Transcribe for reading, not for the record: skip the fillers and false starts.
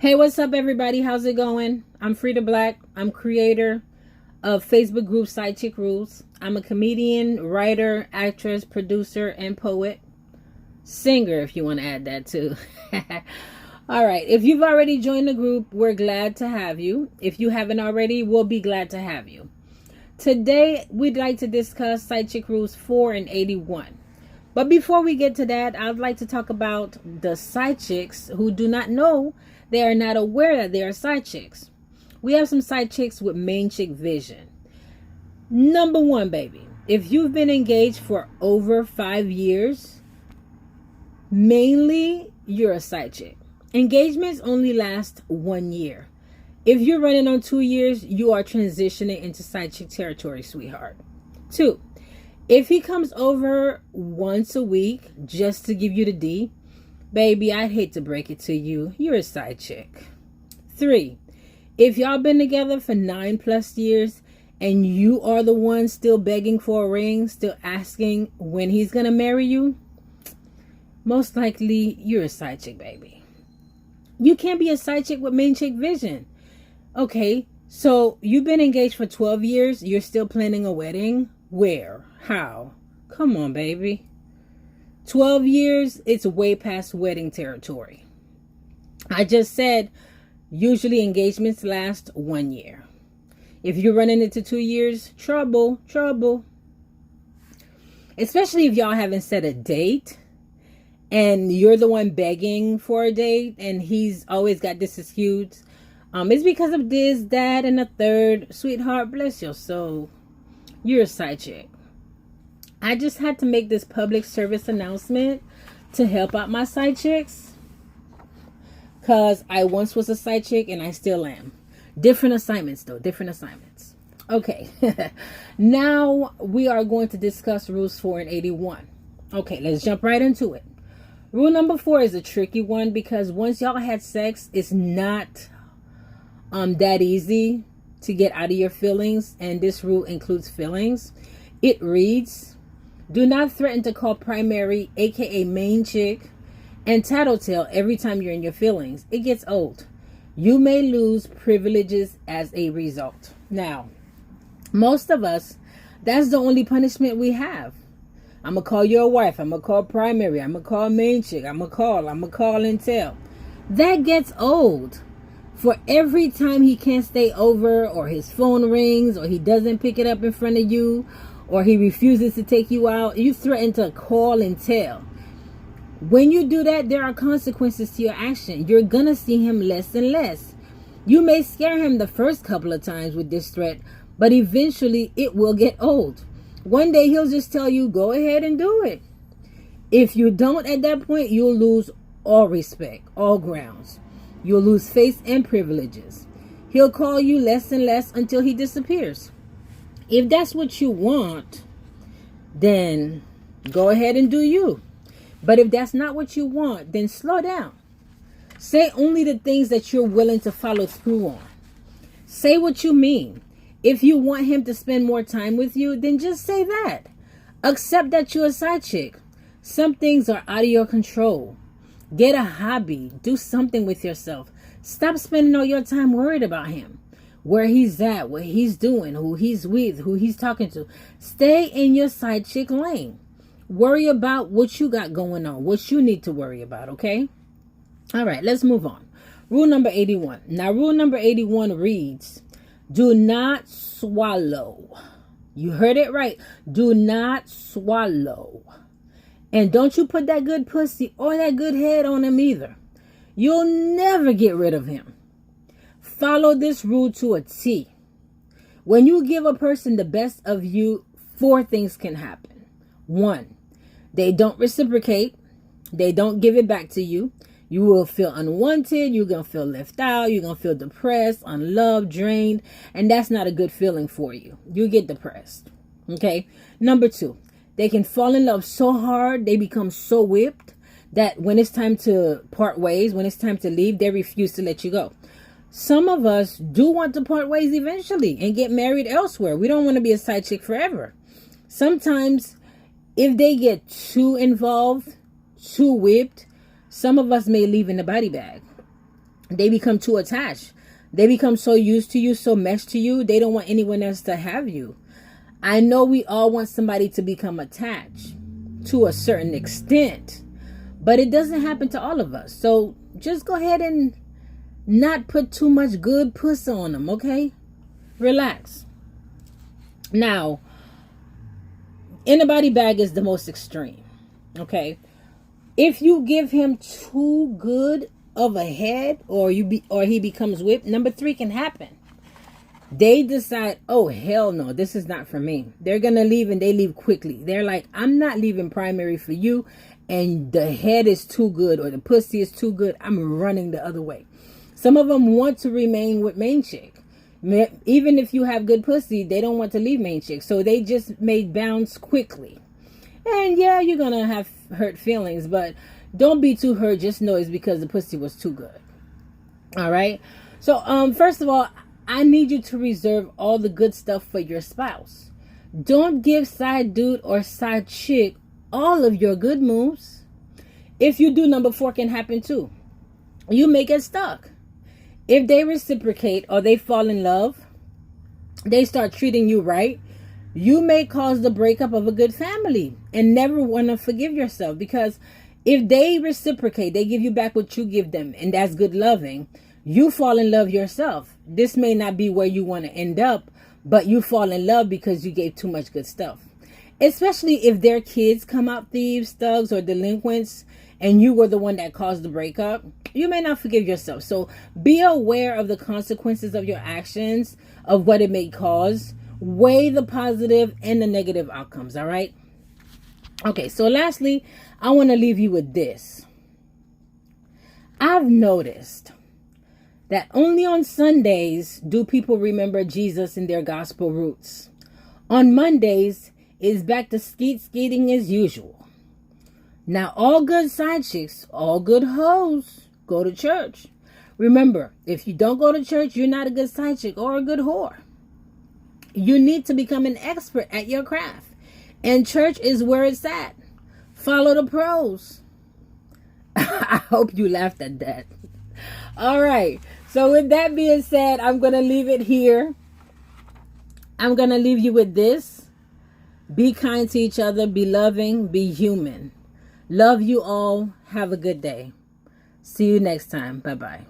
Hey, what's up, everybody? How's it going? I'm Freita Black. I'm creator of Facebook group Side Chick Rules. I'm a comedian, writer, actress, producer, and poet. Singer, if you want to add that too. All right. If you've already joined the group, we're glad to have you. If you haven't already, we'll be glad to have you. Today, we'd like to discuss Side Chick Rules 4 and 81. But before we get to that, I'd like to talk about the side chicks who do not know, they are not aware that they are side chicks. We have some side chicks with main chick vision. Number one, baby, if you've been engaged for over 5 years, mainly you're a side chick. Engagements only last 1 year. If you're running on 2 years, you are transitioning into side chick territory, sweetheart. 2, if he comes over once a week just to give you the D, baby, I'd hate to break it to you, you're a side chick. 3, if y'all been together for 9+ years and you are the one still begging for a ring, still asking when he's gonna marry you, most likely you're a side chick, baby. You can't be a side chick with main chick vision. Okay, so you've been engaged for 12 years, you're still planning a wedding? Where? How? Come on, baby. 12 years, it's way past wedding territory. I just said, usually engagements last 1 year. If you're running into 2 years, trouble. Especially if y'all haven't set a date and you're the one begging for a date and he's always got this excuse. It's because of this, that, and the third. Sweetheart, bless your soul. You're a side chick. I just had to make this public service announcement to help out my side chicks. Because I once was a side chick and I still am. Different assignments though. Different assignments. Okay. Now we are going to discuss rules 4 and 81. Okay, let's jump right into it. Rule number 4 is a tricky one because once y'all had sex, it's not that easy to get out of your feelings, and this rule includes feelings. It reads, do not threaten to call primary, aka main chick, and tattletale every time you're in your feelings. It gets old. You may lose privileges as a result. Now, most of us, that's the only punishment we have. I'm gonna call your wife, I'm gonna call primary, I'm gonna call main chick, I'm gonna call and tell. That gets old. For every time he can't stay over, or his phone rings, or he doesn't pick it up in front of you, or he refuses to take you out, you threaten to call and tell. When you do that, there are consequences to your action. You're gonna see him less and less. You may scare him the first couple of times with this threat, but eventually it will get old. One day he'll just tell you, go ahead and do it. If you don't at that point, you'll lose all respect, all grounds. You'll lose face and privileges. He'll call you less and less until he disappears. If that's what you want, then go ahead and do you. But if that's not what you want, then slow down. Say only the things that you're willing to follow through on. Say what you mean. If you want him to spend more time with you, then just say that. Accept that you're a side chick. Some things are out of your control. Get a hobby. Do something with yourself. Stop spending all your time worried about him. Where he's at, what he's doing, who he's with, who he's talking to. Stay in your side chick lane. Worry about what you got going on, what you need to worry about, okay? All right, let's move on. Rule number 81. Now, rule number 81 reads, do not swallow. You heard it right. Do not swallow. And don't you put that good pussy or that good head on him either. You'll never get rid of him. Follow this rule to a T. When you give a person the best of you, 4 things can happen. 1, they don't reciprocate. They don't give it back to you. You will feel unwanted. You're going to feel left out. You're going to feel depressed, unloved, drained. And that's not a good feeling for you. You get depressed. Okay. Number 2. They can fall in love so hard, they become so whipped that when it's time to part ways, when it's time to leave, they refuse to let you go. Some of us do want to part ways eventually and get married elsewhere. We don't want to be a side chick forever. Sometimes if they get too involved, too whipped, some of us may leave in the body bag. They become too attached. They become so used to you, so meshed to you, they don't want anyone else to have you. I know we all want somebody to become attached to a certain extent, but it doesn't happen to all of us. So just go ahead and not put too much good pussy on them, okay? Relax. Now, in a body bag is the most extreme, okay? If you give him too good of a head, or he becomes whipped, number 3 can happen. They decide, oh hell no, this is not for me. They're gonna leave, and they leave quickly. They're like, I'm not leaving primary for you, and the head is too good or the pussy is too good. I'm running the other way. Some of them want to remain with main chick. Even if you have good pussy, they don't want to leave main chick. So they just may bounce quickly. And yeah, you're going to have hurt feelings, but don't be too hurt. Just know it's because the pussy was too good. All right. So, first of all, I need you to reserve all the good stuff for your spouse. Don't give side dude or side chick all of your good moves. If you do, number 4 can happen too. You may get stuck. If they reciprocate or they fall in love, they start treating you right, you may cause the breakup of a good family and never want to forgive yourself. Because if they reciprocate, they give you back what you give them, and that's good loving, you fall in love yourself. This may not be where you want to end up, but you fall in love because you gave too much good stuff. Especially if their kids come out thieves, thugs, or delinquents, and you were the one that caused the breakup, you may not forgive yourself. So be aware of the consequences of your actions, of what it may cause. Weigh the positive and the negative outcomes, all right? Okay, so lastly, I want to leave you with this. I've noticed that only on Sundays do people remember Jesus and their gospel roots. On Mondays, it's back to skeeting as usual. Now, all good side chicks, all good hoes, go to church. Remember, if you don't go to church, you're not a good side chick or a good whore. You need to become an expert at your craft. And church is where it's at. Follow the pros. I hope you laughed at that. All right. So with that being said, I'm going to leave it here. I'm going to leave you with this. Be kind to each other. Be loving. Be human. Love you all. Have a good day. See you next time. Bye-bye.